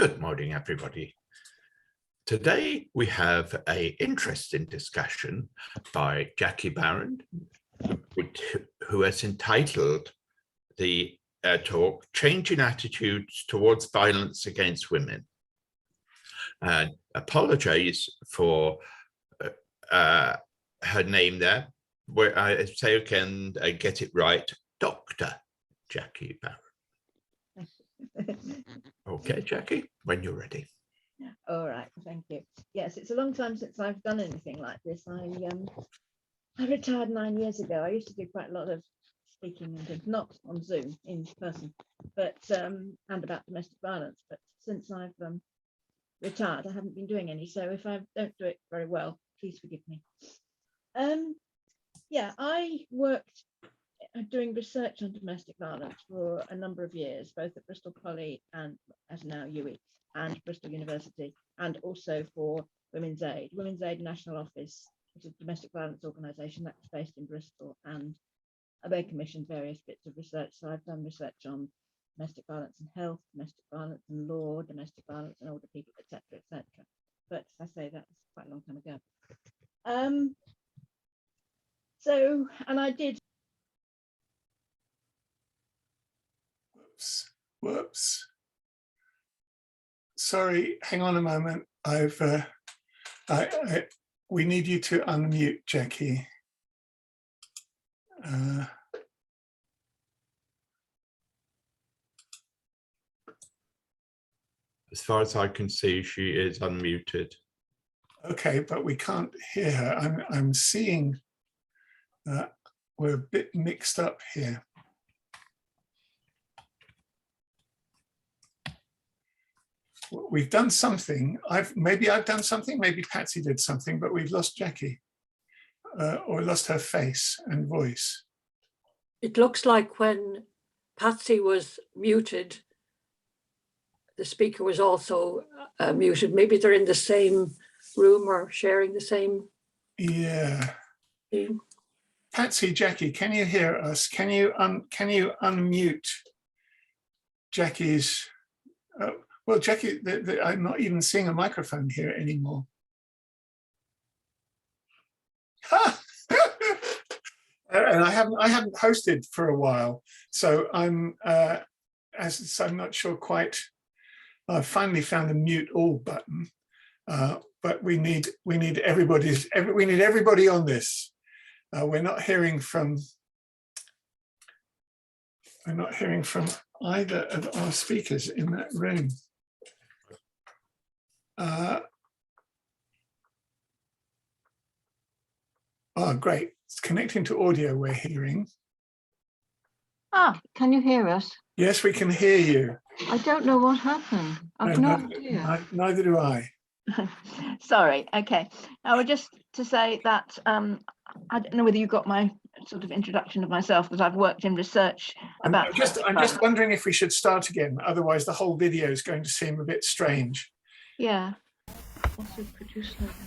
Good morning, everybody. Today we have an interesting discussion by Jackie Barron, who has entitled the talk, Changing Attitudes Towards Violence Against Women. And apologize for her name there, where I say again, I get it right, Dr. Jackie Barron. Okay, Jackie, when you're ready. All right, thank you. Yes, it's a long time since I've done anything like this. I retired 9 years ago. I used to do quite a lot of speaking, and not on Zoom, in person, but and about domestic violence. But since I've retired, I haven't been doing any. So if I don't do it very well, please forgive me. Yeah, I worked doing research on domestic violence for a number of years, both at Bristol Poly and as now UE and Bristol University, and also for Women's Aid. Women's Aid National Office, which is a domestic violence organisation that's based in Bristol, and they commissioned various bits of research. So I've done research on domestic violence and health, domestic violence and law, domestic violence and older people, etc., etc. But as I say, that was quite a long time ago. And I did. Whoops. Sorry, hang on a moment. We need you to unmute, Jackie. As far as I can see, she is unmuted. Okay, but we can't hear her. I'm seeing we're a bit mixed up here. We've done something. Maybe I've done something, maybe Patsy did something, but we've lost Jackie or lost her face and voice. It looks like when Patsy was muted, the speaker was also muted. Maybe they're in the same room or sharing the same. Yeah. Thing. Patsy, Jackie, can you hear us? Can you unmute Jackie's? Well, Jackie, I'm not even seeing a microphone here anymore. And I haven't hosted for a while, so I'm not sure quite. I finally found a mute all button, but we need everybody on this. We're not hearing from either of our speakers in that room. Oh, great. It's connecting to audio we're hearing. Ah, can you hear us? Yes, we can hear you. I don't know what happened. I've no idea. Neither do I. Sorry, okay. I would just to say that I don't know whether you got my sort of introduction of myself, but I've worked in research about. I'm just wondering if we should start again. Otherwise, the whole video is going to seem a bit strange. Yeah.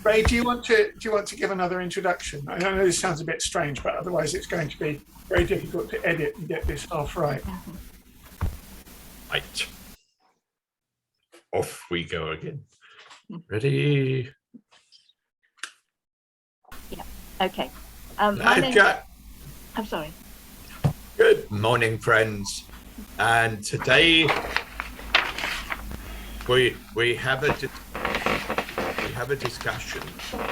Ray, do you want to give another introduction? I know this sounds a bit strange, but otherwise it's going to be very difficult to edit and get this half right. Right. Off we go again. Ready? Yeah. Okay. I'm sorry. Good morning, friends. And today we have a discussion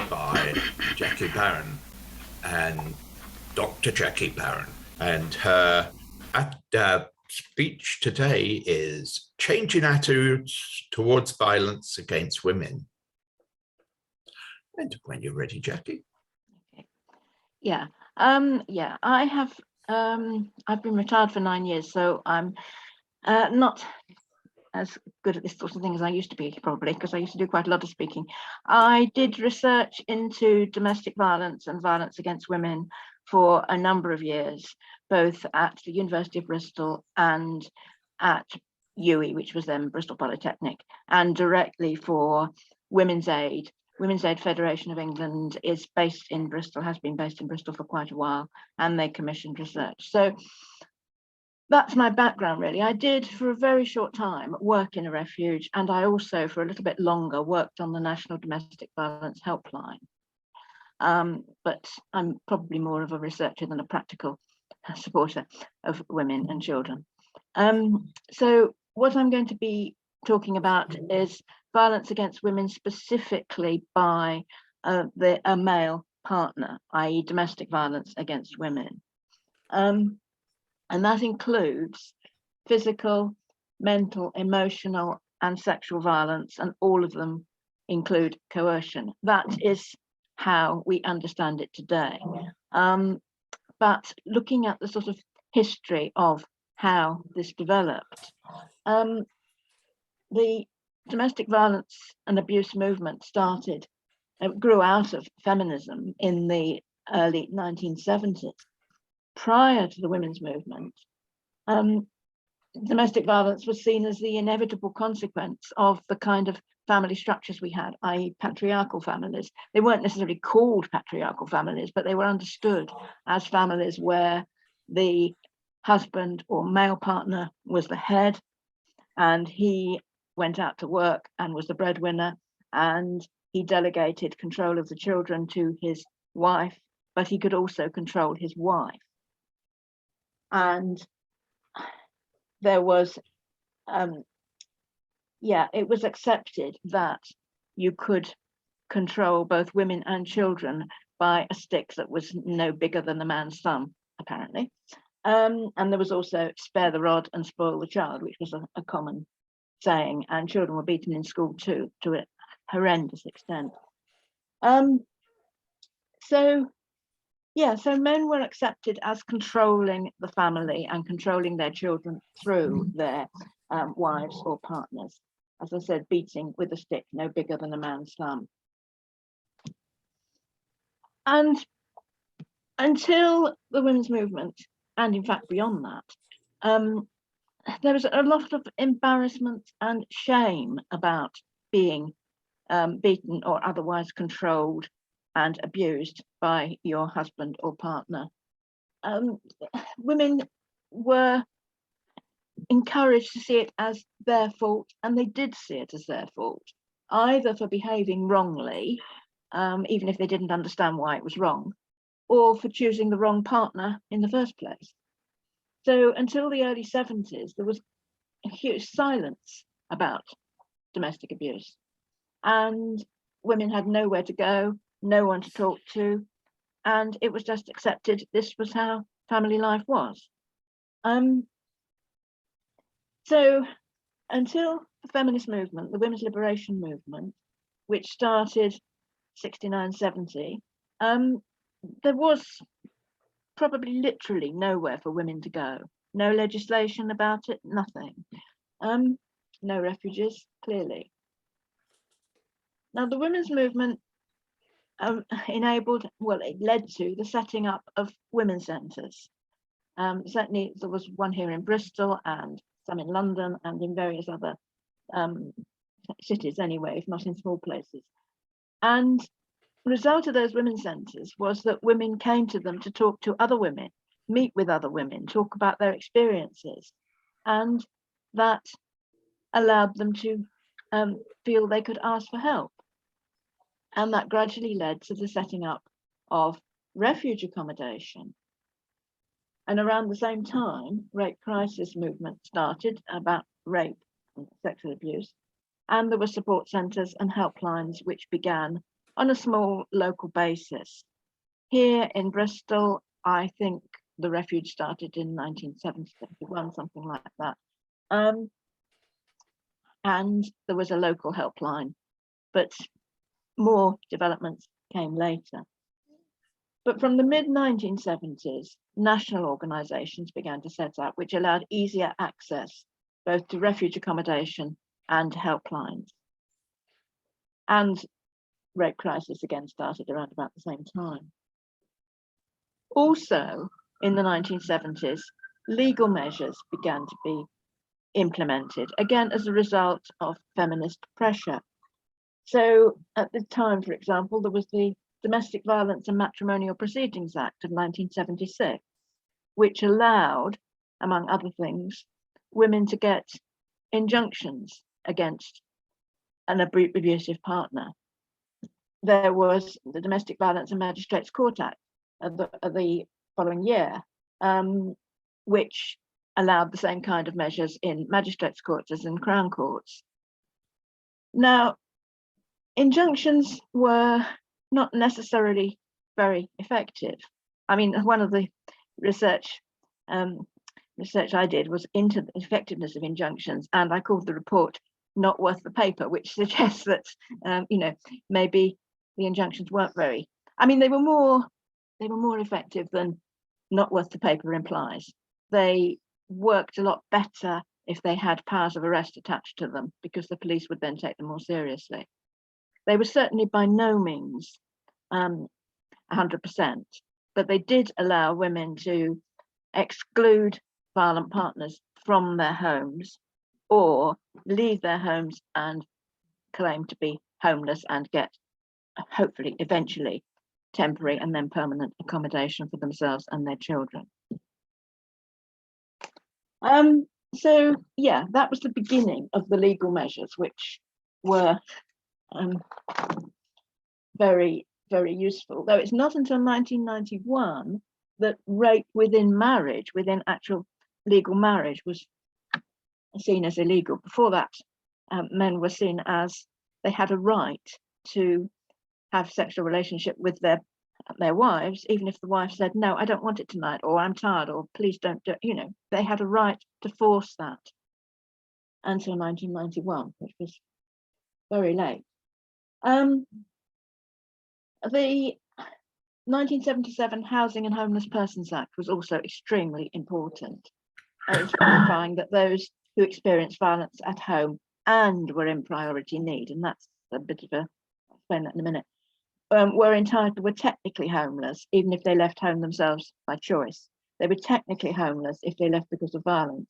by Jackie Barron and Dr. Jackie Barron, and her speech today is Changing Attitudes Towards Violence Against Women. And when you're ready, Jackie. Okay. Yeah. Yeah. I've been retired for 9 years, so I'm not as good at this sort of thing as I used to be, probably, because I used to do quite a lot of speaking. I did research into domestic violence and violence against women for a number of years, both at the University of Bristol and at UE, which was then Bristol Polytechnic, and directly for Women's Aid. Women's Aid Federation of England is based in Bristol, has been based in Bristol for quite a while, and they commissioned research. So that's my background, really. I did, for a very short time, work in a refuge, and I also, for a little bit longer, worked on the National Domestic Violence Helpline. But I'm probably more of a researcher than a practical supporter of women and children. So what I'm going to be talking about is violence against women, specifically by a male partner, i.e. domestic violence against women. And that includes physical, mental, emotional, and sexual violence, and all of them include coercion. That is how we understand it today. But looking at the sort of history of how this developed, the domestic violence and abuse movement grew out of feminism in the early 1970s. Prior to the women's movement, domestic violence was seen as the inevitable consequence of the kind of family structures we had, i.e. patriarchal families. They weren't necessarily called patriarchal families, but they were understood as families where the husband or male partner was the head, and he went out to work and was the breadwinner, and he delegated control of the children to his wife, but he could also control his wife. And there was, it was accepted that you could control both women and children by a stick that was no bigger than a man's thumb, apparently. And there was also spare the rod and spoil the child, which was a common saying, and children were beaten in school too, to a horrendous extent. So men were accepted as controlling the family and controlling their children through their wives or partners. As I said, beating with a stick no bigger than a man's thumb. And until the women's movement, and in fact beyond that, there was a lot of embarrassment and shame about being beaten or otherwise controlled and abused by your husband or partner. Women were encouraged to see it as their fault, and they did see it as their fault, either for behaving wrongly, even if they didn't understand why it was wrong, or for choosing the wrong partner in the first place. So until the early 70s, there was a huge silence about domestic abuse, and women had nowhere to go, no one to talk to, and it was just accepted this was how family life was. So until the feminist movement, the women's liberation movement, which started 69, 70, there was probably literally nowhere for women to go. No legislation about it, nothing. No refuges, clearly. Now the women's movement it led to the setting up of women's centres. Certainly there was one here in Bristol and some in London and in various other cities anyway, if not in small places. And the result of those women's centres was that women came to them to talk to other women, meet with other women, talk about their experiences. And that allowed them to feel they could ask for help. And that gradually led to the setting up of refuge accommodation. And around the same time, rape crisis movement started about rape and sexual abuse. And there were support centres and helplines which began on a small local basis. Here in Bristol, I think the refuge started in 1970, 71, something like that. And there was a local helpline, but more developments came later. But from the mid-1970s, national organisations began to set up, which allowed easier access both to refuge accommodation and helplines. And rape crisis again started around about the same time. Also, in the 1970s, legal measures began to be implemented, again as a result of feminist pressure. So at the time, for example, there was the Domestic Violence and Matrimonial Proceedings Act of 1976, which allowed among other things, women to get injunctions against an abusive partner. There was the Domestic Violence and Magistrates Court Act of the following year, which allowed the same kind of measures in magistrates' courts as in Crown courts. Now, injunctions were not necessarily very effective. I mean, one of the research I did was into the effectiveness of injunctions, and I called the report "Not Worth the Paper," which suggests that maybe the injunctions weren't very. I mean, they were more effective than "not worth the paper" implies. They worked a lot better if they had powers of arrest attached to them, because the police would then take them more seriously. They were certainly by no means 100%, but they did allow women to exclude violent partners from their homes or leave their homes and claim to be homeless and get, hopefully, eventually, temporary and then permanent accommodation for themselves and their children. So yeah, that was the beginning of the legal measures, which were very, very useful. Though it's not until 1991 that rape within marriage, within actual legal marriage, was seen as illegal. Before that, men were seen as they had a right to have sexual relationship with their wives, even if the wife said, "No, I don't want it tonight," or "I'm tired," or "Please don't do," they had a right to force that until 1991, which was very late. The 1977 Housing and Homeless Persons Act was also extremely important. It was clarifying that those who experienced violence at home and were in priority need, and that's a bit of a, I'll explain that in a minute, were technically homeless, even if they left home themselves by choice. They were technically homeless if they left because of violence.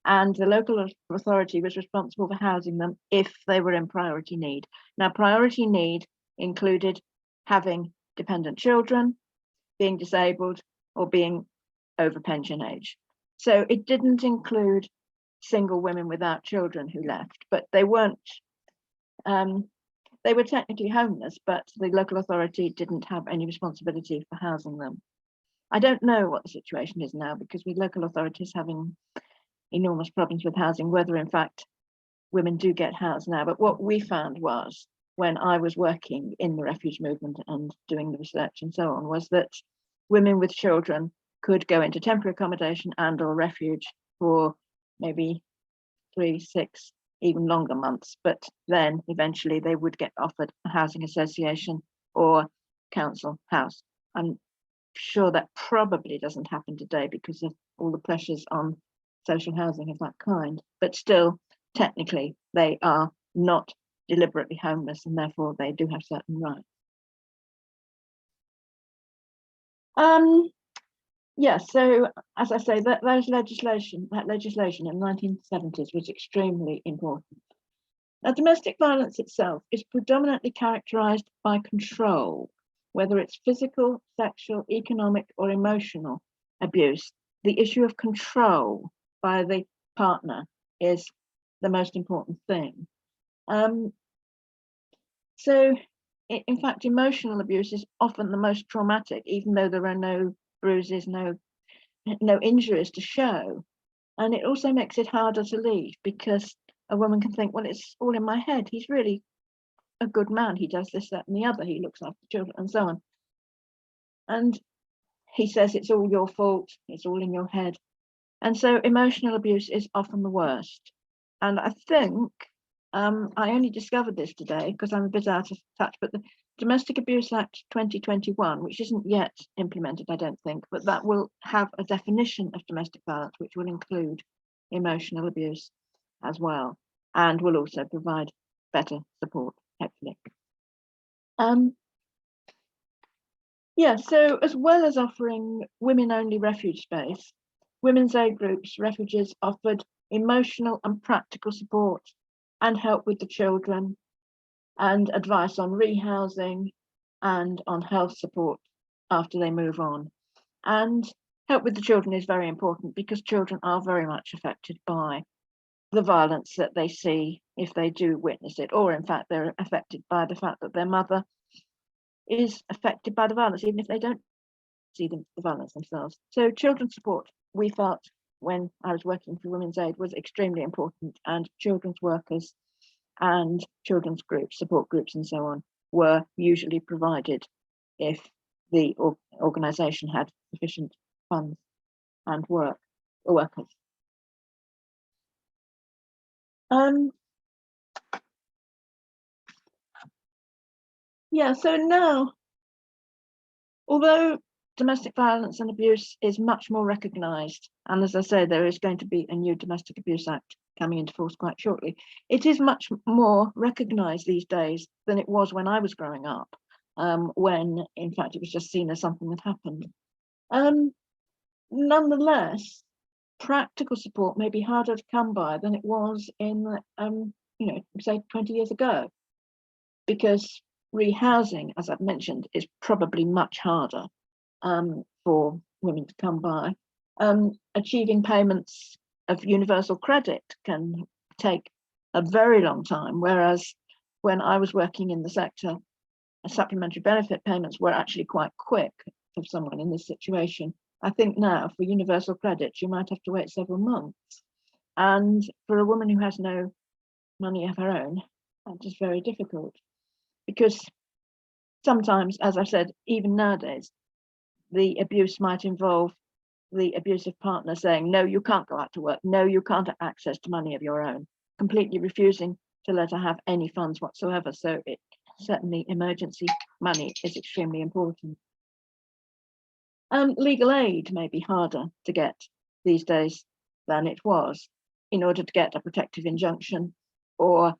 And the local authority was responsible for housing them if they were in priority need. Now, priority need included having dependent children, being disabled, or being over pension age. So it didn't include single women without children who left, but they weren't, they were technically homeless, but the local authority didn't have any responsibility for housing them. I don't know what the situation is now, because with local authorities having enormous problems with housing, whether in fact women do get housed now. But what we found was, when I was working in the refuge movement and doing the research and so on, was that women with children could go into temporary accommodation and or refuge for maybe 3, 6, even longer months, but then eventually they would get offered a housing association or council house. I'm sure that probably doesn't happen today because of all the pressures on social housing of that kind, but still, technically, they are not deliberately homeless, and therefore they do have certain rights. Yeah, so as I say, that legislation in the 1970s was extremely important. Now, domestic violence itself is predominantly characterized by control, whether it's physical, sexual, economic, or emotional abuse. The issue of control by the partner is the most important thing. So, in fact, emotional abuse is often the most traumatic, even though there are no bruises, no injuries to show. And it also makes it harder to leave, because a woman can think, well, it's all in my head. He's really a good man. He does this, that, and the other. He looks after children and so on. And he says it's all your fault. It's all in your head. And so emotional abuse is often the worst. And I think I only discovered this today because I'm a bit out of touch, but the Domestic Abuse Act 2021, which isn't yet implemented, I don't think, but that will have a definition of domestic violence, which will include emotional abuse as well, and will also provide better support, hopefully. Yeah, so as well as offering women-only refuge space, women's aid groups, refuges offered emotional and practical support and help with the children, and advice on rehousing and on health support after they move on. And help with the children is very important, because children are very much affected by the violence that they see if they do witness it, or in fact they're affected by the fact that their mother is affected by the violence, even if they don't see the violence themselves. So children's support, we felt when I was working for Women's Aid, was extremely important, and children's workers and children's groups, support groups and so on, were usually provided if the organisation had sufficient funds and workers. Yeah, so now, although domestic violence and abuse is much more recognised, and as I say, there is going to be a new Domestic Abuse Act coming into force quite shortly, it is much more recognised these days than it was when I was growing up, when in fact it was just seen as something that happened. Nonetheless, practical support may be harder to come by than it was in, say 20 years ago, because rehousing, as I've mentioned, is probably much harder for women to come by. Achieving payments of universal credit can take a very long time, whereas when I was working in the sector, supplementary benefit payments were actually quite quick for someone in this situation. I think now for universal credit, you might have to wait several months. And for a woman who has no money of her own, that is very difficult, because sometimes, as I said, even nowadays, the abuse might involve the abusive partner saying, no, you can't go out to work. No, you can't have access to money of your own, completely refusing to let her have any funds whatsoever. So it certainly, emergency money is extremely important. Legal aid may be harder to get these days than it was, in order to get a protective injunction, or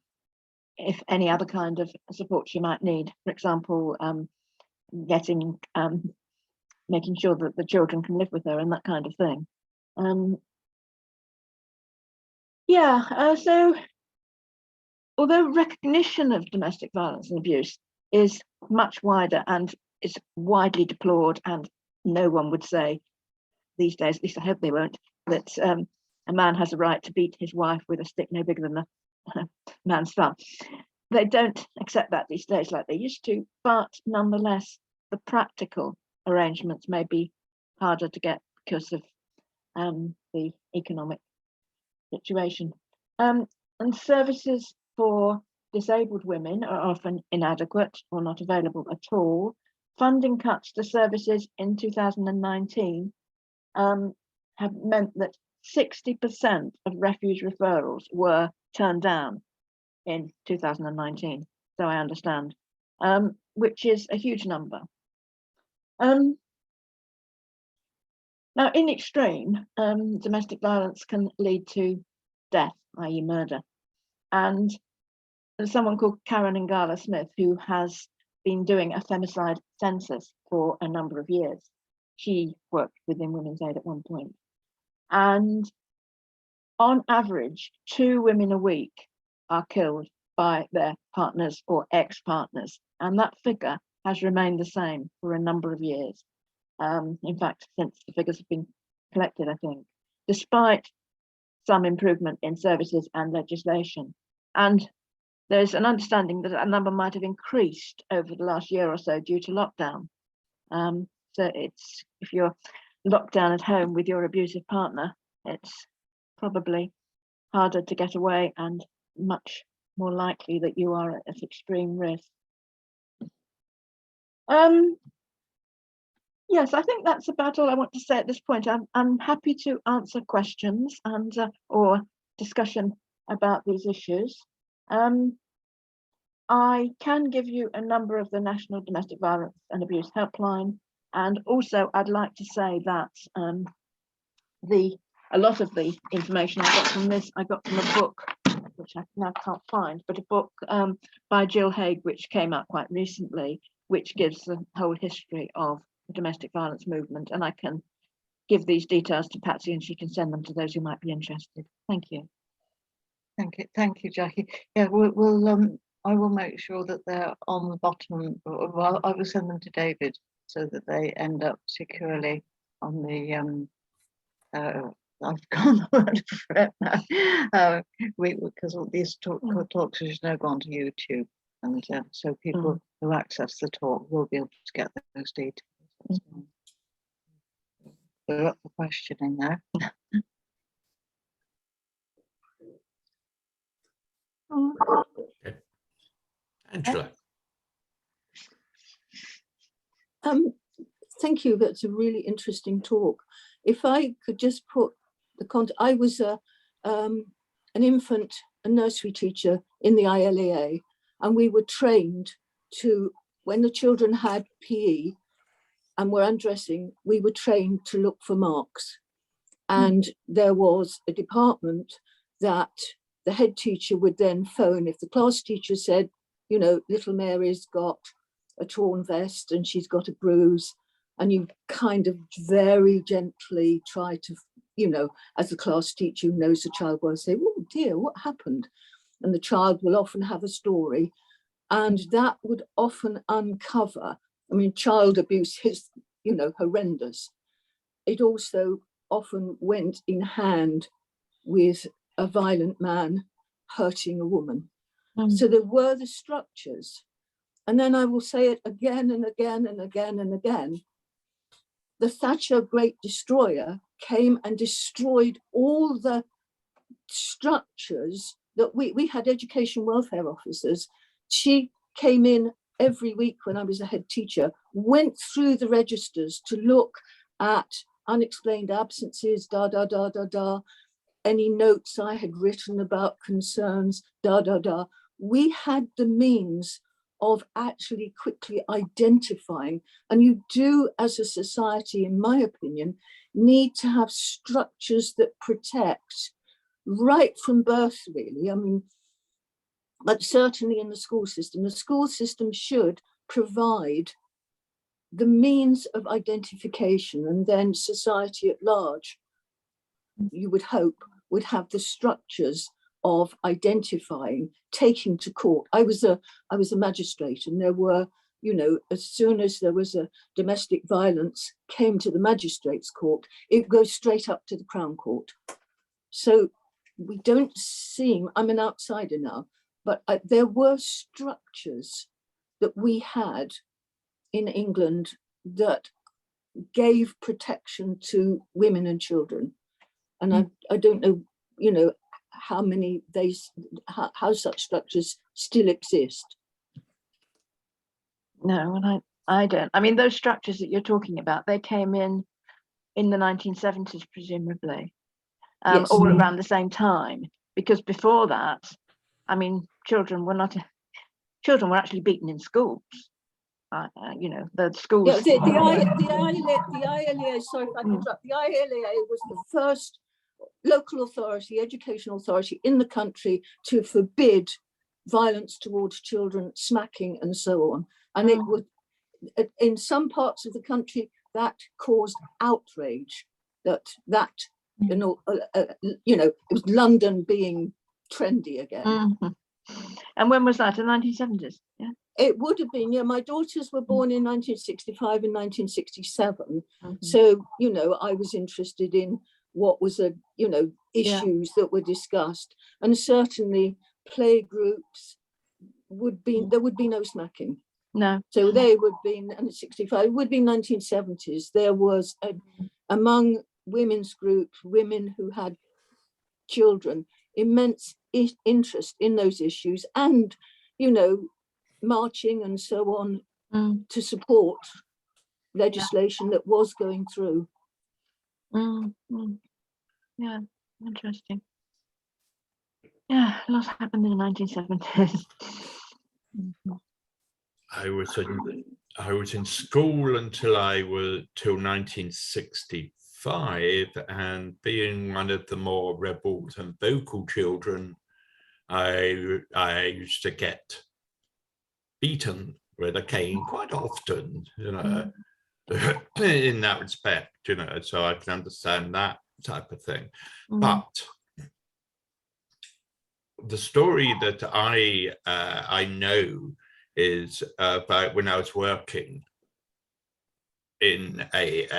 if any other kind of support she might need. For example, making sure that the children can live with her and that kind of thing. So although recognition of domestic violence and abuse is much wider and is widely deplored, and no one would say these days, at least I hope they won't, that a man has a right to beat his wife with a stick no bigger than a man's thumb. They don't accept that these days like they used to, but nonetheless, the practical arrangements may be harder to get because of the economic situation. And services for disabled women are often inadequate or not available at all. Funding cuts to services in 2019 have meant that 60% of refuge referrals were turned down in 2019, so I understand, which is a huge number. Now, in extreme, domestic violence can lead to death, i.e. murder. And there's someone called Karen Ngala Smith, who has been doing a femicide census for a number of years. She worked within Women's Aid at one point. And on average, 2 women a week are killed by their partners or ex-partners. And that figure has remained the same for a number of years. In fact, since the figures have been collected, I think, despite some improvement in services and legislation. And there's an understanding that a number might have increased over the last year or so due to lockdown. So it's, if you're locked down at home with your abusive partner, it's probably harder to get away and much more likely that you are at extreme risk. Yes, I think that's about all I want to say at this point. I'm happy to answer questions and or discussion about these issues. I can give you a number of the National Domestic Violence and Abuse Helpline, and also I'd like to say that a lot of the information I got from this, I got from a book, which I now can't find, but a book by Gill HAGUE, which came out quite recently, which gives the whole history of the domestic violence movement. And I can give these details to Patsy and she can send them to those who might be interested. Thank you. Thank you, Jackie. Yeah, I will make sure that they're on the bottom. Well, I will send them to David so that they end up securely on the I've gone the word for it now. Because all these talks has now gone to YouTube, and so people who access the talk will be able to get those details. We're up for questioning now. Okay. Angela. Thank you. That's a really interesting talk. If I could just put the context, I was an infant and nursery teacher in the ILEA, and we were trained to, when the children had PE and were undressing, we were trained to look for marks. And there was a department that the head teacher would then phone if the class teacher said, you know, little Mary's got a torn vest and she's got a bruise, and you kind of very gently try to, you know, as the class teacher who knows the child well, say, oh dear, what happened? And the child will often have a story, and that would often uncover, I mean, child abuse is, you know, horrendous. It also often went in hand with a violent man hurting a woman. So there were the structures. And then I will say it again and again and again and again. The Thatcher Great Destroyer came and destroyed all the structures that we had education welfare officers. She came in every week when I was a head teacher, went through the registers to look at unexplained absences, any notes I had written about concerns, We had the means of actually quickly identifying, and you do as a society, in my opinion, need to have structures that protect right from birth, really. I mean, but certainly in the school system should provide the means of identification, and then society at large, you would hope, would have the structures of identifying, taking to court. I was a magistrate, and there were, you know, as soon as there was a domestic violence came to the magistrates court, it goes straight up to the Crown Court. So we don't seem, I'm an outsider now, but there were structures that we had in England that gave protection to women and children. And I don't know, you know, how many how such structures still exist. No, and I don't. I mean, those structures that you're talking about, they came in the 1970s, presumably, Yes. all around the same time. Because before that, I mean, children were actually beaten in schools. You know, the schools. Yeah, the ILEA, sorry if I interrupt, the ILEA was the first local authority, educational authority in the country to forbid violence towards children, smacking and so on. And it would, in some parts of the country, that caused outrage that you know, it was London being trendy again. And when was that? In the 1970s? Yeah. It would have been, yeah. My daughters were born in 1965 and 1967. So, you know, I was interested in what was issues that were discussed, and certainly play groups there would be no smacking. No. So they would be in 65, it would be 1970s. There was among women's groups, women who had children, immense interest in those issues, and, you know, marching and so on to support legislation that was going through. Yeah, interesting. Yeah, a lot happened in the 1970s. I was in school till 1965, and being one of the more rebels and vocal children, I used to get beaten with a cane quite often, you know, in that respect, you know, so I can understand that type of thing. But the story that I know is about when I was working in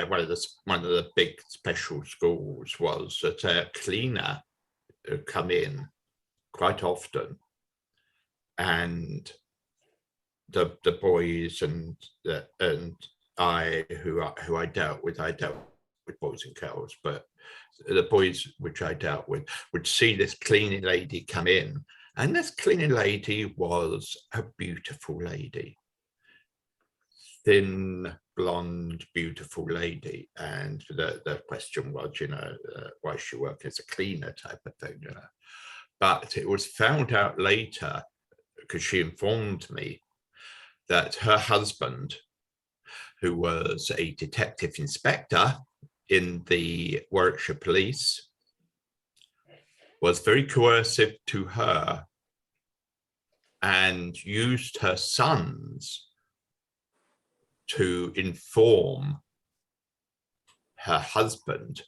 one of the big special schools was that a cleaner would come in quite often, and the boys and I who I dealt with boys and girls, but the boys which I dealt with would see this cleaning lady come in, and this cleaning lady was a beautiful lady, thin, blonde, beautiful lady. And the question was, why she worked as a cleaner type of thing, But it was found out later, because she informed me, that her husband, who was a detective inspector in the Warwickshire Police, was very coercive to her and used her sons to inform her husband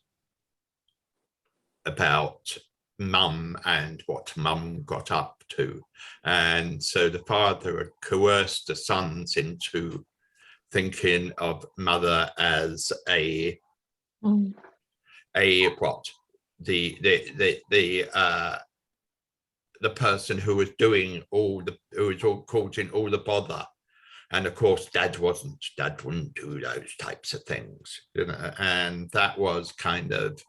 about mum and what mum got up to. And so the father had coerced the sons into thinking of mother as the person who was doing who was causing all the bother. And of course, dad wouldn't do those types of things, and that was kind of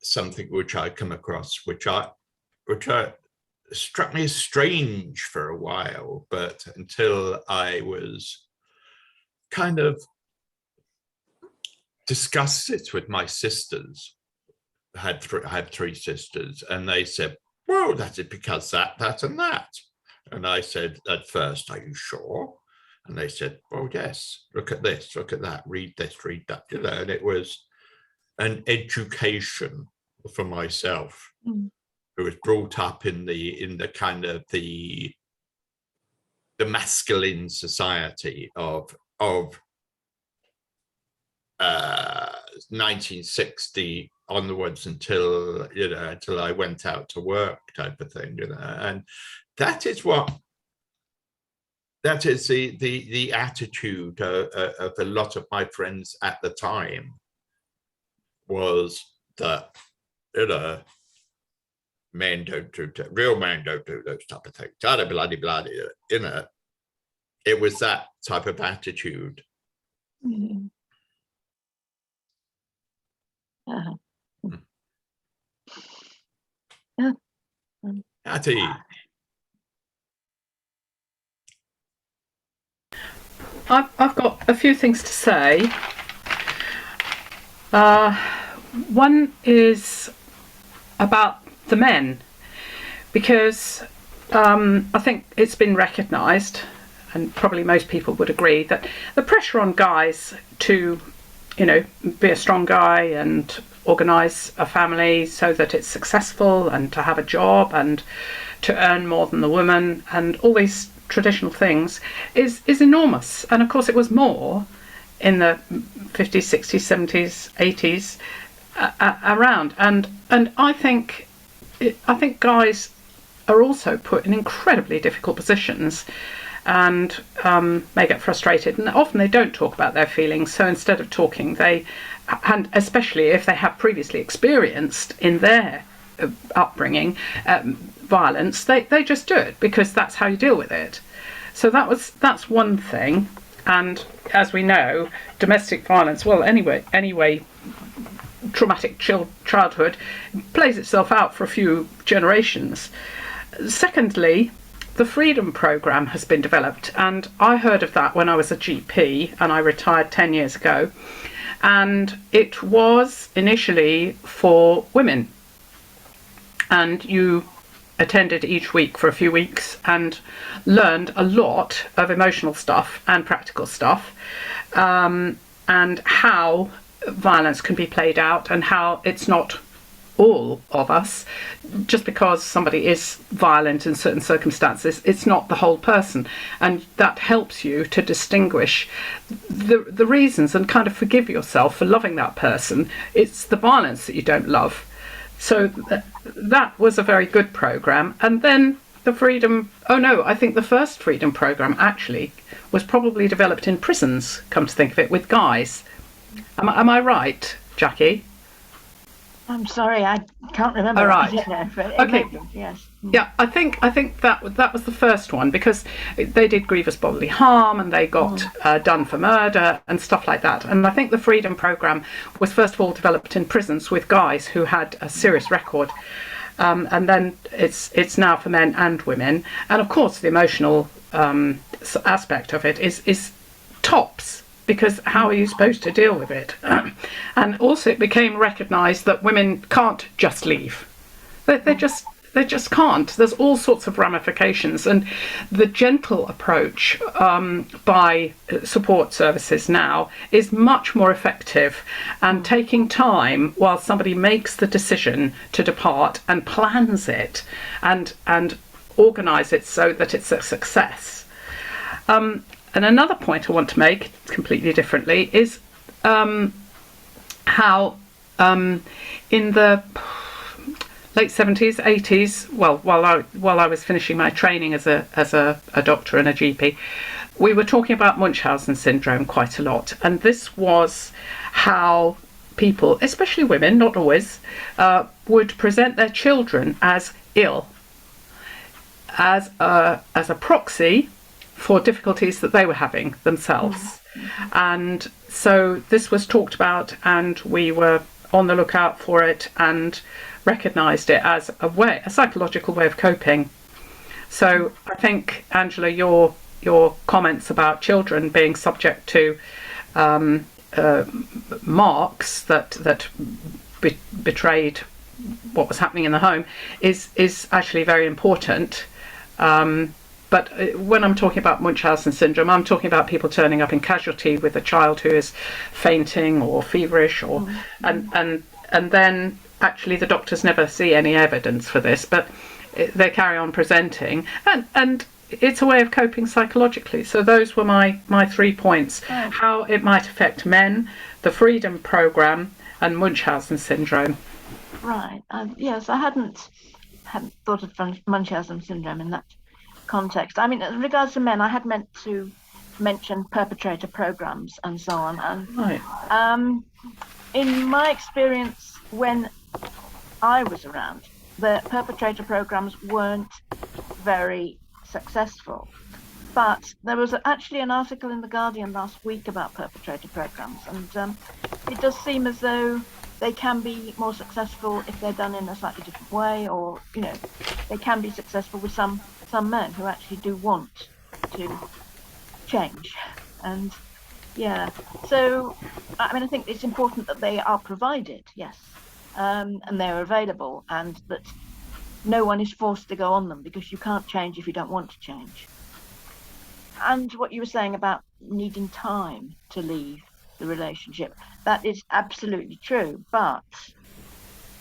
something which I come across, which struck me as strange for a while, but until I was kind of discussed it with my sisters. I had three sisters, and they said, well, that's it because that and that. And I said at first, are you sure? And they said, well, yes, look at this, look at that, read this, read that, and it was an education for myself, who was brought up in the kind of the masculine society of 1960 onwards until I went out to work type of thing, and that is the attitude of a lot of my friends at the time, was that men don't do real men don't do those type of things. Bloody, it was that type of attitude. Hattie. I've got a few things to say. One is about the men, because I think it's been recognised, and probably most people would agree, that the pressure on guys to, be a strong guy and organise a family so that it's successful, and to have a job and to earn more than the woman, and all these traditional things is enormous. And of course it was more in the 50s, 60s, 70s, 80s around, and I think guys are also put in incredibly difficult positions, and may get frustrated, and often they don't talk about their feelings. So instead of talking, and especially if they have previously experienced in their upbringing violence, they just do it because that's how you deal with it. So that's one thing. And as we know, domestic violence, well, anyway, traumatic childhood plays itself out for a few generations. Secondly, the Freedom Programme has been developed, and I heard of that when I was a GP, and I retired 10 years ago. And it was initially for women, and you attended each week for a few weeks and learned a lot of emotional stuff and practical stuff, and how violence can be played out, and how it's not all of us. Just because somebody is violent in certain circumstances, it's not the whole person, and that helps you to distinguish the reasons and kind of forgive yourself for loving that person. It's the violence that you don't love. So that was a very good programme. And then the freedom, oh no, I think the first freedom program actually was probably developed in prisons, come to think of it, with guys. Am I right, Jackie? I'm sorry, I can't remember. All right. Okay. Yes. Yeah, I think that was the first one, because they did grievous bodily harm and they got done for murder and stuff like that. And I think the freedom program was first of all developed in prisons with guys who had a serious record. And then it's now for men and women. And of course, the emotional aspect of it is tops, because how are you supposed to deal with it? And also it became recognised that women can't just leave. They just can't. There's all sorts of ramifications, and the gentle approach by support services now is much more effective, and taking time while somebody makes the decision to depart and plans it and organise it so that it's a success. And another point I want to make completely differently is how in the late 70s, 80s, well, while I was finishing my training as a doctor and a GP, we were talking about Munchausen syndrome quite a lot. And this was how people, especially women, not always, would present their children as ill, as a proxy for difficulties that they were having themselves. And so this was talked about, and we were on the lookout for it and recognised it as a psychological way of coping. So I think, Angela, your comments about children being subject to marks that betrayed what was happening in the home is actually very important. But when I'm talking about Munchausen syndrome, I'm talking about people turning up in casualty with a child who is fainting or feverish, or and then actually the doctors never see any evidence for this, but they carry on presenting, and it's a way of coping psychologically. So those were my 3 points: how it might affect men, the freedom program, and Munchausen syndrome. Right. Yes, I hadn't thought of Munchausen syndrome in that context. I mean, as regards to men, I had meant to mention perpetrator programs and so on. And Right. In my experience, when I was around, the perpetrator programs weren't very successful. But there was actually an article in The Guardian last week about perpetrator programs, and it does seem as though they can be more successful if they're done in a slightly different way, or, you know, they can be successful with some men who actually do want to change. And yeah, so I mean, I think it's important that they are provided, yes, and they're available, and that no one is forced to go on them, because you can't change if you don't want to change. And what you were saying about needing time to leave the relationship, that is absolutely true. But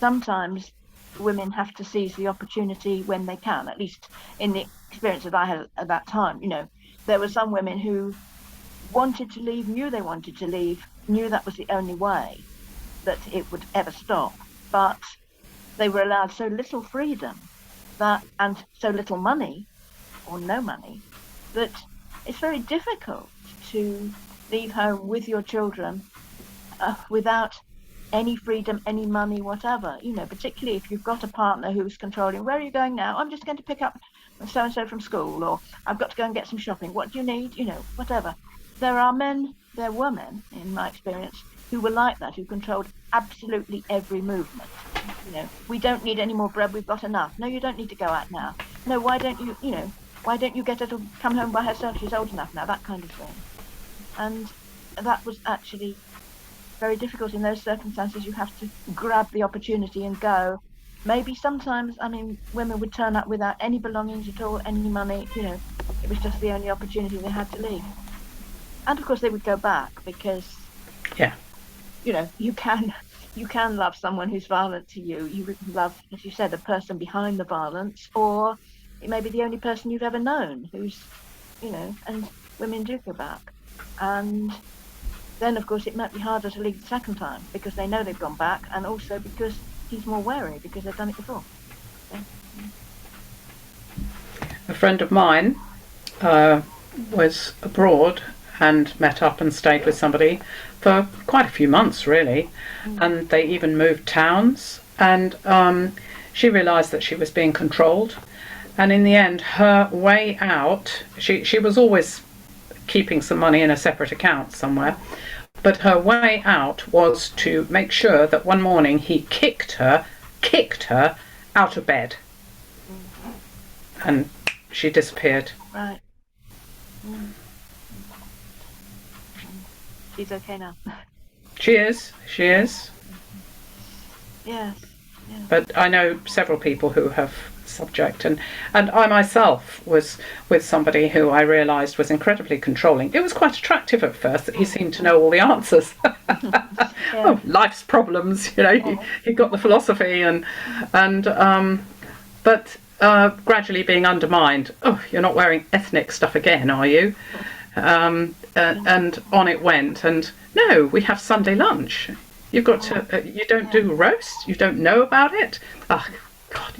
sometimes women have to seize the opportunity when they can. At least in the experience that I had at that time, you know, there were some women who wanted to leave, knew they wanted to leave, knew that was the only way that it would ever stop. But they were allowed so little freedom and so little money, or no money, that it's very difficult to leave home with your children without any freedom, any money, whatever, you know, particularly if you've got a partner who's controlling. Where are you going now? I'm just going to pick up so-and-so from school, or I've got to go and get some shopping. What do you need? You know, whatever. There were men, in my experience, who were like that, who controlled absolutely every movement. You know, we don't need any more bread, we've got enough. No, you don't need to go out now. No, why don't you get her to come home by herself? She's old enough now, that kind of thing. And that was actually very difficult in those circumstances. You have to grab the opportunity and go. Maybe sometimes, I mean, women would turn up without any belongings at all, any money, you know, it was just the only opportunity they had to leave. And of course they would go back, because, Yeah. you know, you can love someone who's violent to you. You love, as you said, the person behind the violence, or it may be the only person you've ever known who's, you know, and women do go back. And then, of course, it might be harder to leave the second time, because they know they've gone back, and also because he's more wary, because they've done it before. friend of mine was abroad and met up and stayed with somebody for quite a few months, really, and they even moved towns, and she realised that she was being controlled, and in the end her way out, she was always keeping some money in a separate account somewhere, but her way out was to make sure that one morning he kicked her out of bed, and she disappeared. Right. She's okay now. She is. Yes. But I know several people who have subject, and I myself was with somebody who I realised was incredibly controlling. It was quite attractive at first that he seemed to know all the answers. Oh, life's problems, you know, he got the philosophy, but gradually being undermined. Oh, you're not wearing ethnic stuff again, are you? And on it went, and no, we have Sunday lunch. You've got to, you don't do roast, you don't know about it. Oh, God.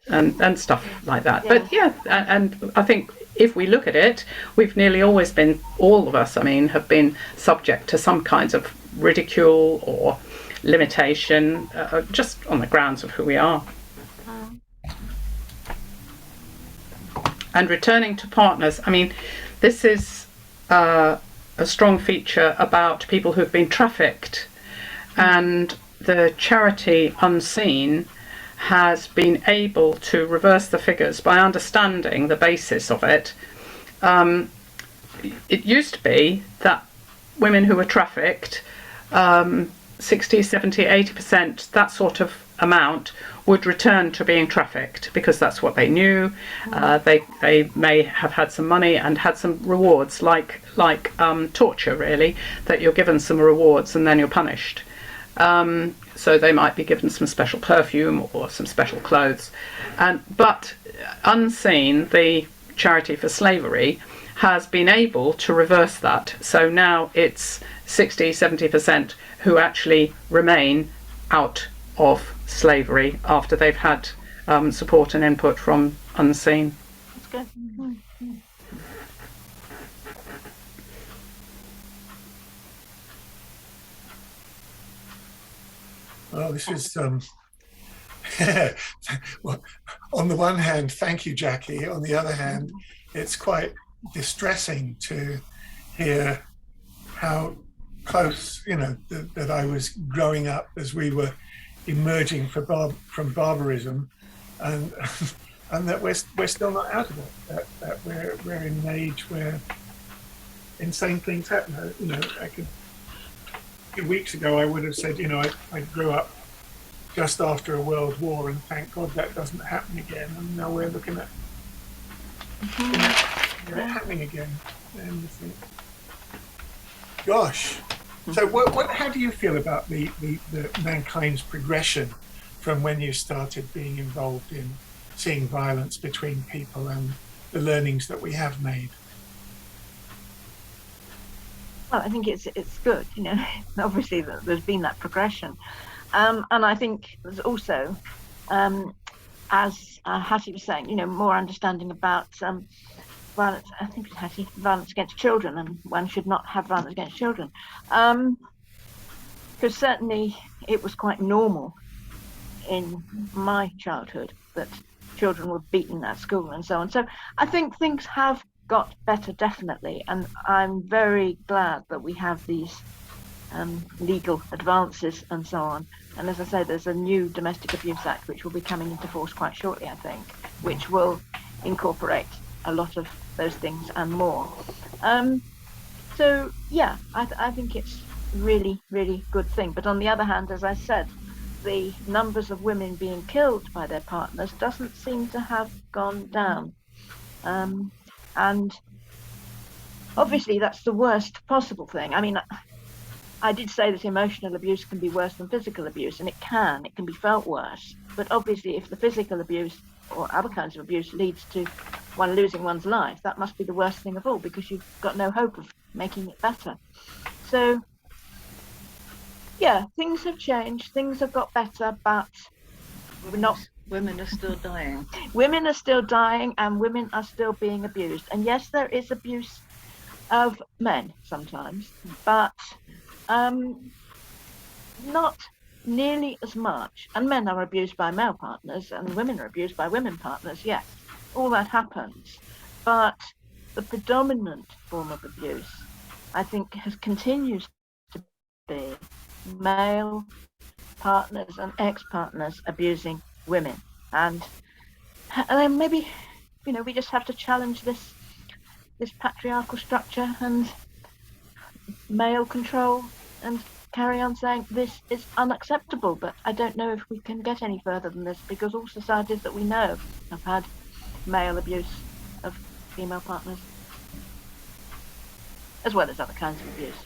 And stuff like that. But yeah, and I think if we look at it, we've nearly always been, all of us, I mean, have been subject to some kinds of ridicule or limitation, just on the grounds of who we are. And returning to partners, I mean, this is a strong feature about people who've been trafficked, and the charity Unseen has been able to reverse the figures by understanding the basis of it. It used to be that women who were trafficked, 60, 70, 80%, that sort of amount, would return to being trafficked because that's what they knew. They may have had some money and had some rewards, like torture, really, that you're given some rewards and then you're punished. So they might be given some special perfume or some special clothes. But Unseen, the charity for slavery, has been able to reverse that. So now it's 60, 70% who actually remain out of slavery after they've had support and input from Unseen. That's good. Well, this is, well, on the one hand, thank you, Jackie. On the other hand, it's quite distressing to hear how close, you know, that I was growing up as we were emerging from barbarism, and that we're still not out of it. That we're in an age where insane things happen. You know, a few weeks ago I would have said, you know, I grew up just after a world war, and thank God that doesn't happen again. And now we're looking at it happening again, and you think, gosh. So how do you feel about the mankind's progression from when you started being involved in seeing violence between people and the learnings that we have made? Well, I think it's good, you know. Obviously there's been that progression, and I think there's also, as Hattie was saying, you know, more understanding about violence. I think it's Hattie, violence against children, and one should not have violence against children, because certainly it was quite normal in my childhood that children were beaten at school and so on. So I think things have got better, definitely, and I'm very glad that we have these legal advances and so on. And as I say, there's a new Domestic Abuse Act which will be coming into force quite shortly, I think, which will incorporate a lot of those things and more. So yeah, I think it's really, really good thing. But on the other hand, as I said, the numbers of women being killed by their partners doesn't seem to have gone down. And obviously that's the worst possible thing. I mean, I did say that emotional abuse can be worse than physical abuse, and it can be felt worse. But obviously if the physical abuse or other kinds of abuse leads to one losing one's life, that must be the worst thing of all, because you've got no hope of making it better. So yeah, things have changed, things have got better, but Women are still dying. Women are still dying and women are still being abused. And yes, there is abuse of men sometimes, but not nearly as much. And men are abused by male partners and women are abused by women partners. Yes, all that happens. But the predominant form of abuse, I think, continues to be male partners and ex-partners abusing women. And maybe, we just have to challenge this patriarchal structure and male control and carry on saying this is unacceptable. But I don't know if we can get any further than this, because all societies that we know have had male abuse of female partners, as well as other kinds of abuse.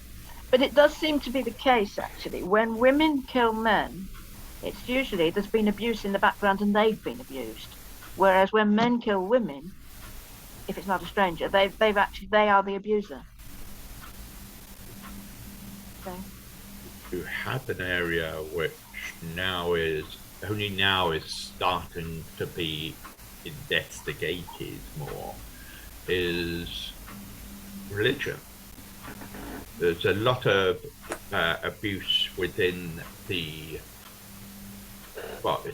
But it does seem to be the case, actually, when women kill men, it's usually there's been abuse in the background and they've been abused. Whereas when men kill women, if it's not a stranger, they are the abuser. So. You have an area which now is starting to be investigated more, is religion. There's a lot of abuse within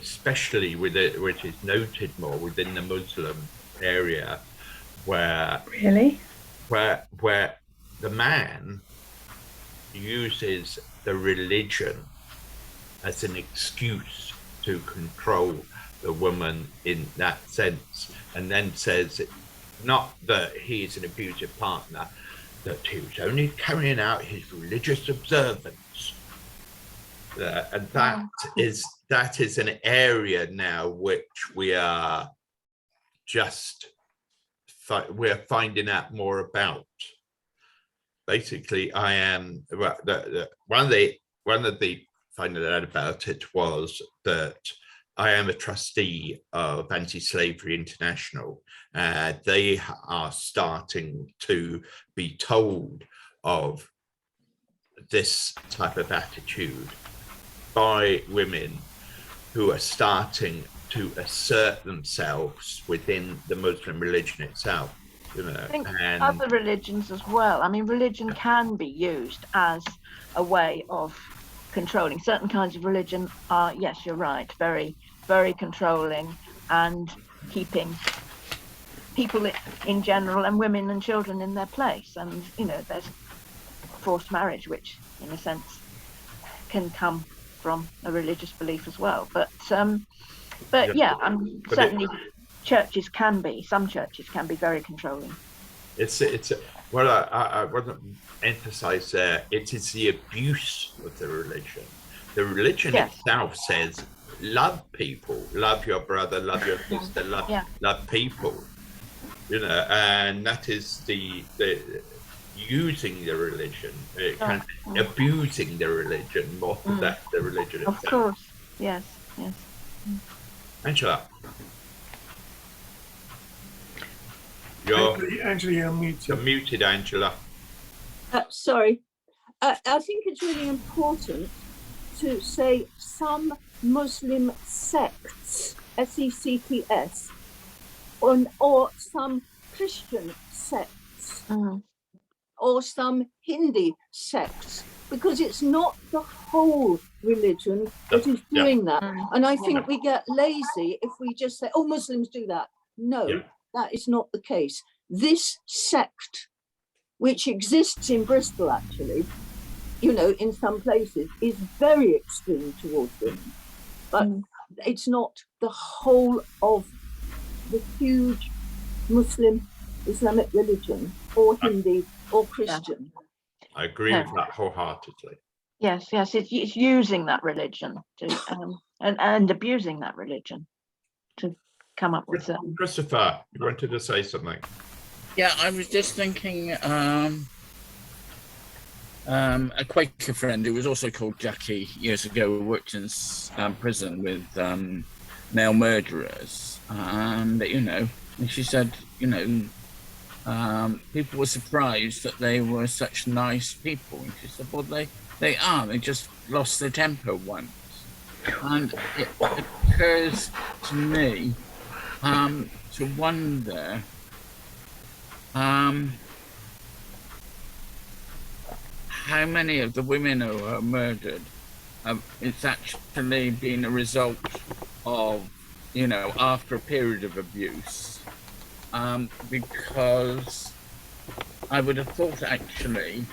especially with it, which is noted more within the Muslim area, where the man uses the religion as an excuse to control the woman in that sense, and then says not that he is an abusive partner, that he was only carrying out his religious observance. And that is an area now which we are we're finding out more about. Basically, I am one of the finding out about it was that I am a trustee of Anti-Slavery International. They are starting to be told of this type of attitude by women who are starting to assert themselves within the Muslim religion itself. I think other religions as well. I mean, religion can be used as a way of controlling. Certain kinds of religion are, yes, you're right, very, very controlling and keeping people in general and women and children in their place. And, there's forced marriage, which in a sense can come from a religious belief as well. But certainly some churches can be very controlling. Well, I want to emphasize there, it is the abuse of the religion. The religion itself says, love people, love your brother, love your sister, love people, and that is the using the religion, abusing the religion more than that, the religion itself. Of course, yes. Angela. Angela, you're muted. You're muted, Angela. Sorry. I think it's really important to say some Muslim sects, S-E-C-T-S, or some Christian sects, or some Hindi sects, because it's not the whole religion that is doing that. And I think we get lazy if we just say, oh, Muslims do that. No, that is not the case. This sect, which exists in Bristol, actually, in some places, is very extreme towards women. But it's not the whole of the huge Muslim Islamic religion, or Hindi, or Christian. I agree with that wholeheartedly. Yes, it's using that religion to and abusing that religion to come up with Christopher, you wanted to say something? Yeah, I was just thinking a Quaker friend who was also called Jackie years ago, who worked in prison with male murderers, and she said, people were surprised that they were such nice people, and she said, well, they are, they just lost their temper once. And it occurs to me to wonder how many of the women who are murdered, it's actually been a result of, you know, after a period of abuse. Because I would have thought, actually,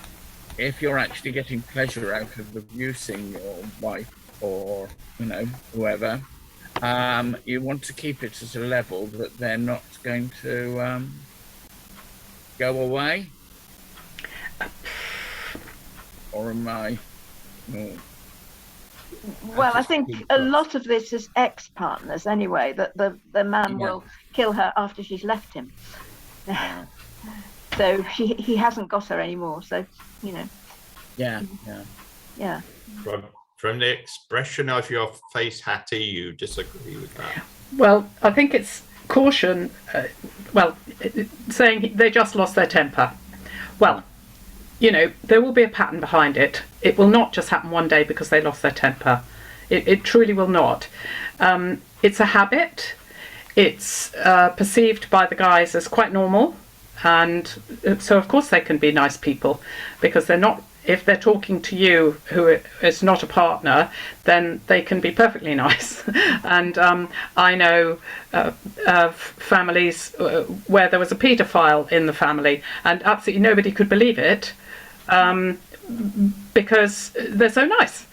if you're actually getting pleasure out of abusing your wife or, you know, whoever, you want to keep it at a level that they're not going to go away. Or am I? Well, I think a lot of this is ex-partners anyway, that the man will kill her after she's left him. So he hasn't got her anymore, so, you know. Yeah. From the expression of your face, Hattie, you disagree with that? Well, I think it's caution, saying they just lost their temper. Well, you know, there will be a pattern behind it. It will not just happen one day because they lost their temper. It truly will not. It's a habit. It's perceived by the guys as quite normal. And so, of course, they can be nice people, because they're not, if they're talking to you who is not a partner, then they can be perfectly nice. And I know of families where there was a paedophile in the family and absolutely nobody could believe it, because they're so nice.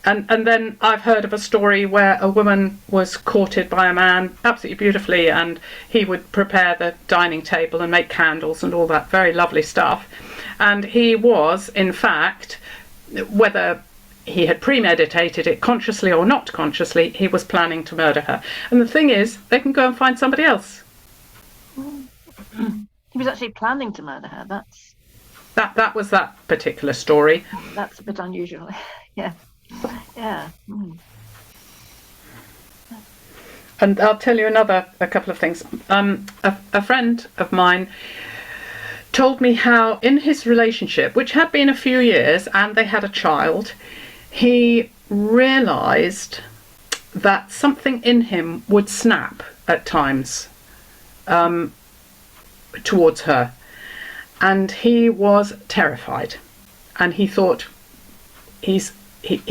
And then I've heard of a story where a woman was courted by a man absolutely beautifully, and he would prepare the dining table and make candles and all that very lovely stuff. And he was, in fact, whether he had premeditated it consciously or not consciously, he was planning to murder her. And the thing is, they can go and find somebody else. He was actually planning to murder her. That was that particular story. That's a bit unusual. Yeah. And I'll tell you a couple of things. A friend of mine told me how in his relationship, which had been a few years and they had a child, he realised that something in him would snap at times towards her, and he was terrified, and he thought he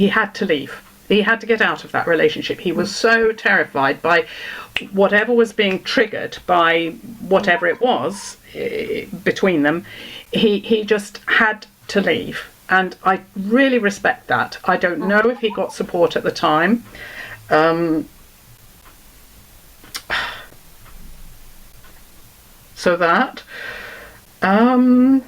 had to leave. He had to get out of that relationship. He was so terrified by whatever was being triggered by whatever it was between them. He just had to leave. And I really respect that. I don't know if he got support at the time. So that. And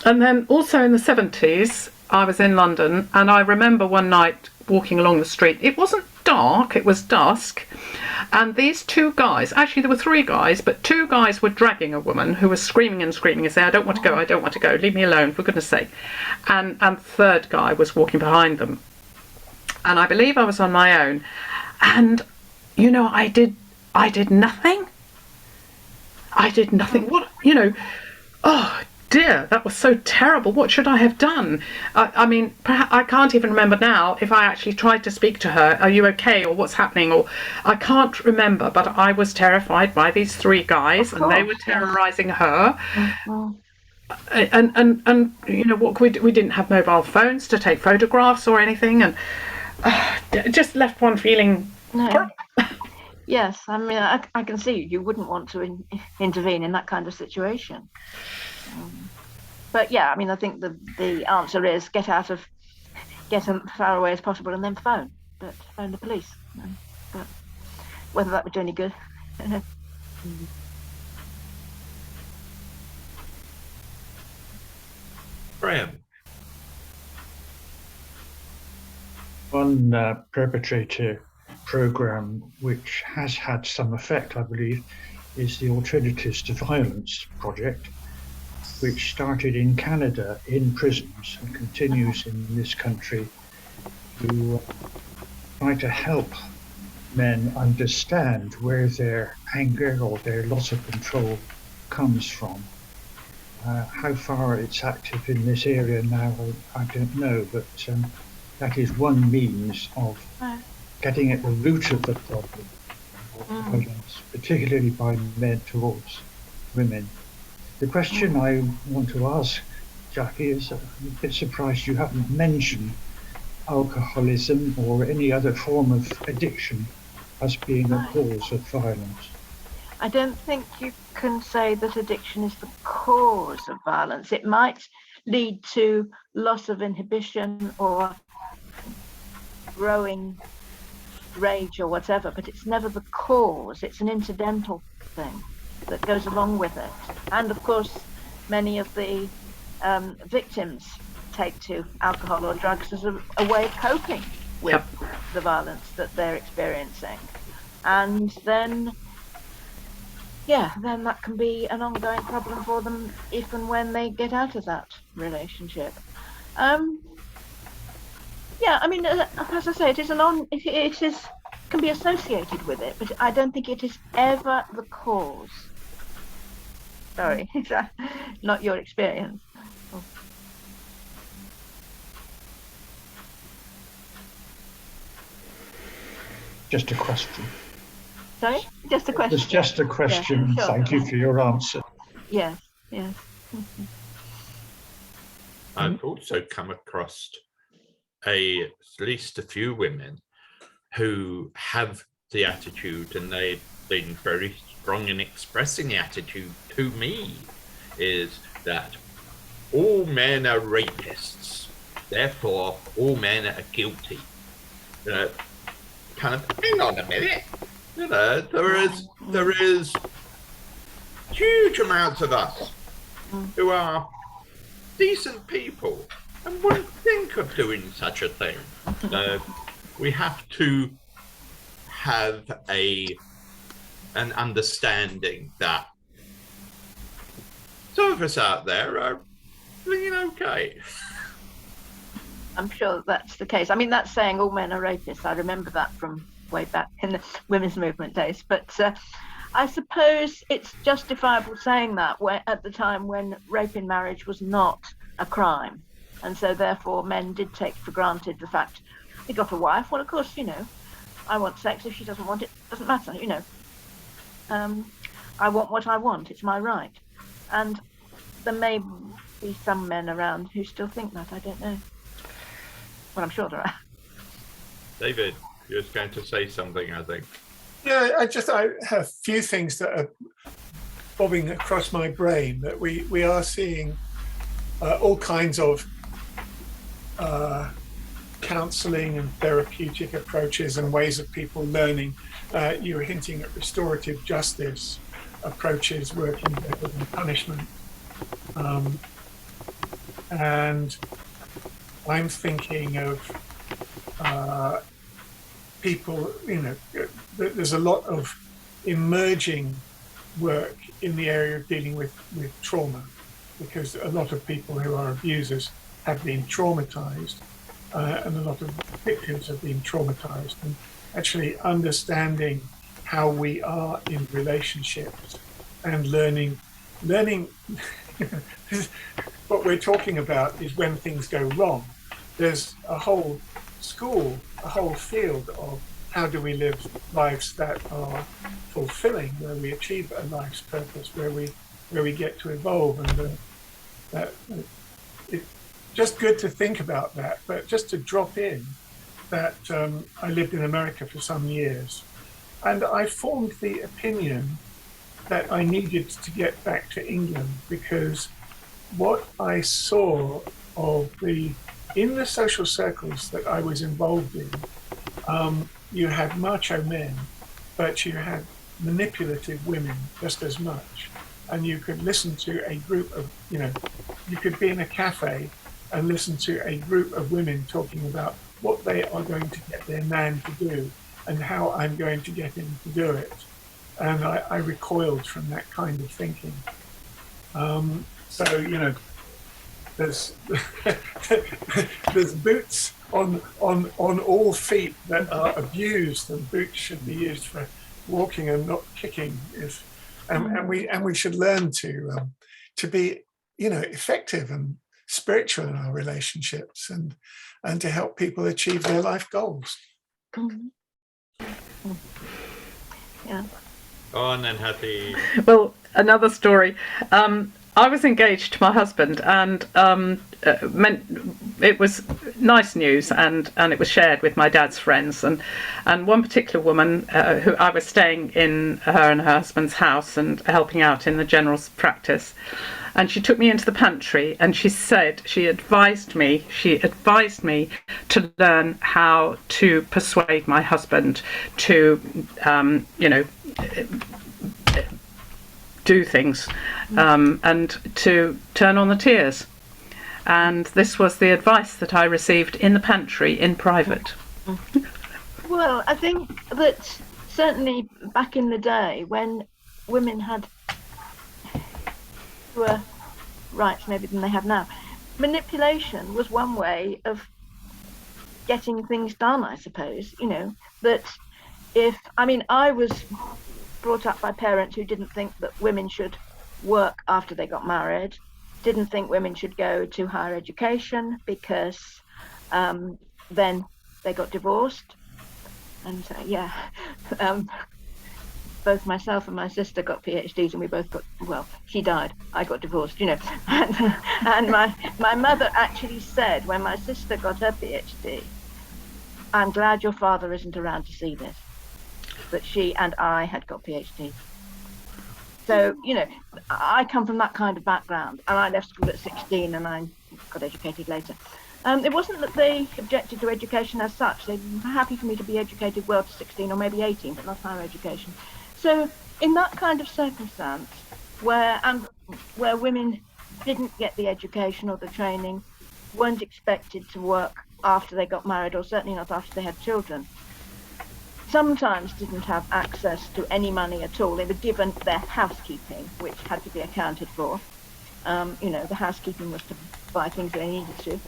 then also in the 70s, I was in London, and I remember one night walking along the street. It wasn't dark, it was dusk, and these two guys, actually there were three guys, but two guys were dragging a woman who was screaming and screaming and saying, I don't want to go, leave me alone, for goodness sake. And the third guy was walking behind them. And I believe I was on my own, and you know, I did nothing. What, you know, oh dear, that was so terrible. What should I have done? I mean, perhaps, I can't even remember now if I actually tried to speak to her, are you okay, or what's happening, or I can't remember, but I was terrified by these three guys, and they were terrorizing her. And you know, what we didn't have mobile phones to take photographs or anything, and it just left one feeling horrible. Yes, I mean, I can see you wouldn't want to intervene in that kind of situation. But yeah, I mean, I think the answer is get as far away as possible and then phone the police. But whether that would do any good. Graham. One Perpetrator program which has had some effect, I believe, is the Alternatives to Violence project, which started in Canada in prisons and continues in this country to try to help men understand where their anger or their loss of control comes from. How far it's active in this area now, I don't know, but that is one means of getting at the root of the problem of violence, particularly by men towards women. The question I want to ask Jackie is, I'm a bit surprised you haven't mentioned alcoholism or any other form of addiction as being a cause of violence. I don't think you can say that addiction is the cause of violence. It might lead to loss of inhibition or growing rage or whatever, but it's never the cause. It's an incidental thing that goes along with it. And of course, many of the victims take to alcohol or drugs as a way of coping with the violence that they're experiencing. And then, then that can be an ongoing problem for them if and when they get out of that relationship. I mean, as I say, it can be associated with it, but I don't think it is ever the cause. Sorry, is that not your experience? Just a question. Sorry, just a question. It's just a question. Yeah, sure. Thank you for your answer. Yes. I've also come across at least a few women who have the attitude, and they've been very strong in expressing the attitude to me, is that all men are rapists, therefore all men are guilty. Kind of, hang on a minute, there is huge amounts of us who are decent people and wouldn't think of doing such a thing. We have to have an understanding that some of us out there are doing okay. I'm sure that's the case. I mean, that's saying all men are rapists. I remember that from way back in the women's movement days. But I suppose it's justifiable saying that at the time when rape in marriage was not a crime. And so therefore men did take for granted the fact he got a wife. Well, of course, I want sex. If she doesn't want it, doesn't matter, I want what I want. It's my right. And there may be some men around who still think that. I don't know. Well, I'm sure there are. David, you're going to say something, I think. Yeah, I have a few things that are bobbing across my brain, that we are seeing all kinds of counselling and therapeutic approaches and ways of people learning. You were hinting at restorative justice approaches working better than punishment. And I'm thinking of people, there's a lot of emerging work in the area of dealing with trauma, because a lot of people who are abusers have been traumatized, and a lot of victims have been traumatized, and actually understanding how we are in relationships and learning what we're talking about is when things go wrong. There's a whole school, a whole field of how do we live lives that are fulfilling, where we achieve a life's purpose, where we get to evolve, and it's just good to think about that. But just to drop in that I lived in America for some years, and I formed the opinion that I needed to get back to England, because what I saw in the social circles that I was involved in, you had macho men, but you had manipulative women just as much. And you could listen to a group of, you could be in a cafe and listen to a group of women talking about what they are going to get their man to do and how I'm going to get him to do it. And I recoiled from that kind of thinking. So, there's there's boots on all feet that are abused, and boots should be used for walking and not kicking. And we should learn to be effective and spiritual in our relationships, and to help people achieve their life goals. Yeah. Go on then, Hattie. Well, another story. I was engaged to my husband, and it was nice news, and it was shared with my dad's friends, and one particular woman who I was staying in her and her husband's house and helping out in the general practice, and she took me into the pantry, and she advised me to learn how to persuade my husband to do things, and to turn on the tears. And this was the advice that I received in the pantry in private. Well, I think that certainly back in the day when women had fewer rights maybe than they have now, manipulation was one way of getting things done, I suppose. That I was brought up by parents who didn't think that women should work after they got married, didn't think women should go to higher education because then they got divorced. And both myself and my sister got PhDs, and we both got, well, she died, I got divorced, and my mother actually said when my sister got her PhD, "I'm glad your father isn't around to see this," that she and I had got PhDs. So, I come from that kind of background, and I left school at 16 and I got educated later. It wasn't that they objected to education as such. They were happy for me to be educated well to 16 or maybe 18, but not higher education. So in that kind of circumstance where women didn't get the education or the training, weren't expected to work after they got married, or certainly not after they had children, sometimes didn't have access to any money at all. They were given their housekeeping, which had to be accounted for. The housekeeping was to buy things they needed to.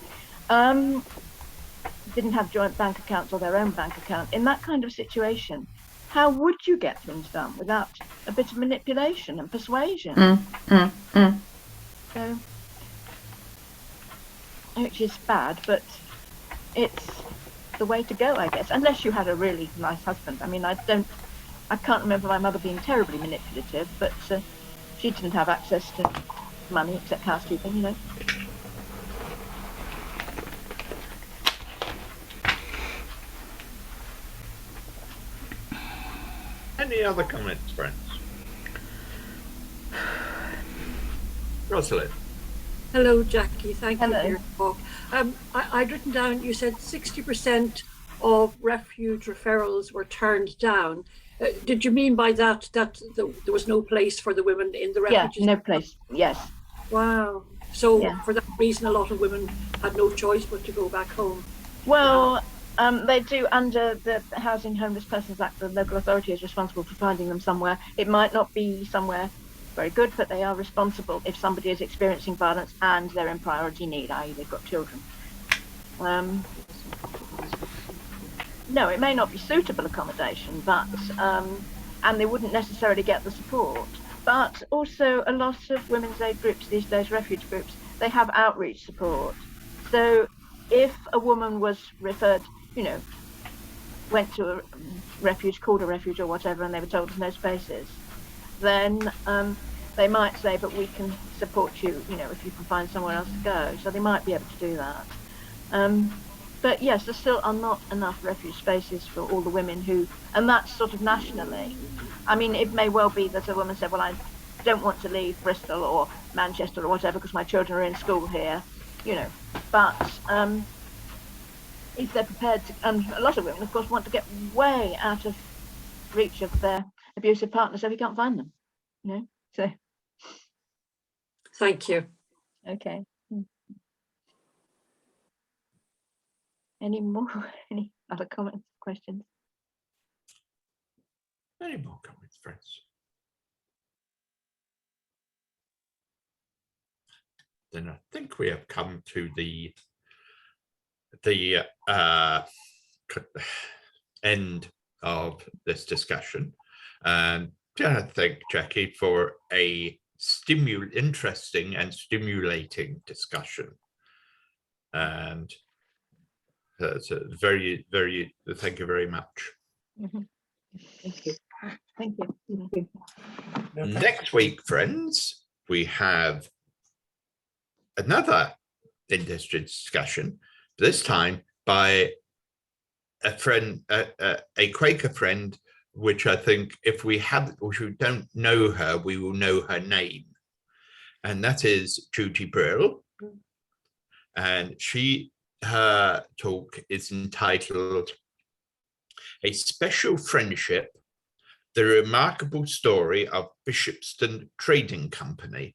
Didn't have joint bank accounts or their own bank account. In that kind of situation, how would you get things done without a bit of manipulation and persuasion? So, which is bad, but it's the way to go, I guess, unless you had a really nice husband. I can't remember my mother being terribly manipulative, but she didn't have access to money except housekeeping, Any other comments, friends? Rosalind. Hello, Jackie. Thank Hello. you for your talk. I'd written down, you said 60% of refuge referrals were turned down. Did you mean by that there was no place for the women in the refuges? Yeah, no place, yes. Wow. So Yeah. for that reason, a lot of women had no choice but to go back home. Well, they do under the Housing Homeless Persons Act. The local authority is responsible for finding them somewhere. It might not be somewhere very good, but they are responsible if somebody is experiencing violence and they're in priority need, i.e. they've got children. No, it may not be suitable accommodation, but and they wouldn't necessarily get the support. But also a lot of women's aid groups these days, refuge groups, they have outreach support. So if a woman was referred, went to a refuge, called a refuge or whatever, and they were told there's no spaces, then they might say, but we can support you, if you can find somewhere else to go. So they might be able to do that. But yes, there still are not enough refuge spaces for all the women who, and that's sort of nationally. It may well be that a woman said, well, I don't want to leave Bristol or Manchester or whatever because my children are in school here, but if they're prepared to, and a lot of women, of course, want to get way out of reach of their abusive partner, so we can't find them, so. Thank you. Okay. Any other comments, questions? Any more comments, friends? Then I think we have come to the end of this discussion, and I thank Jackie for a interesting and stimulating discussion. And so very, very, thank you very much. Thank you. Thank you. Thank you. No, thanks. Next week, friends, we have another industry discussion, this time by a friend, a Quaker friend, which I think if we don't know her, we will know her name. And that is Judy Brill. And her talk is entitled A Special Friendship, The Remarkable Story of Bishopston Trading Company.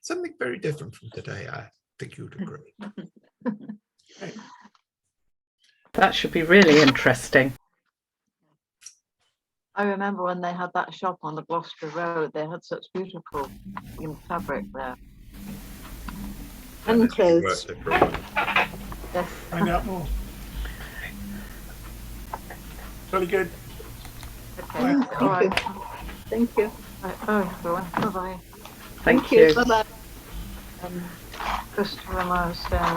Something very different from today, I think you'd agree. That should be really interesting. I remember when they had that shop on the Gloucester Road, they had such beautiful fabric there. And clothes. Yes. Find out more. Very good. Okay. All right. Thank you. Bye everyone. Bye bye. Thank you. Bye bye. Christopher and I was saying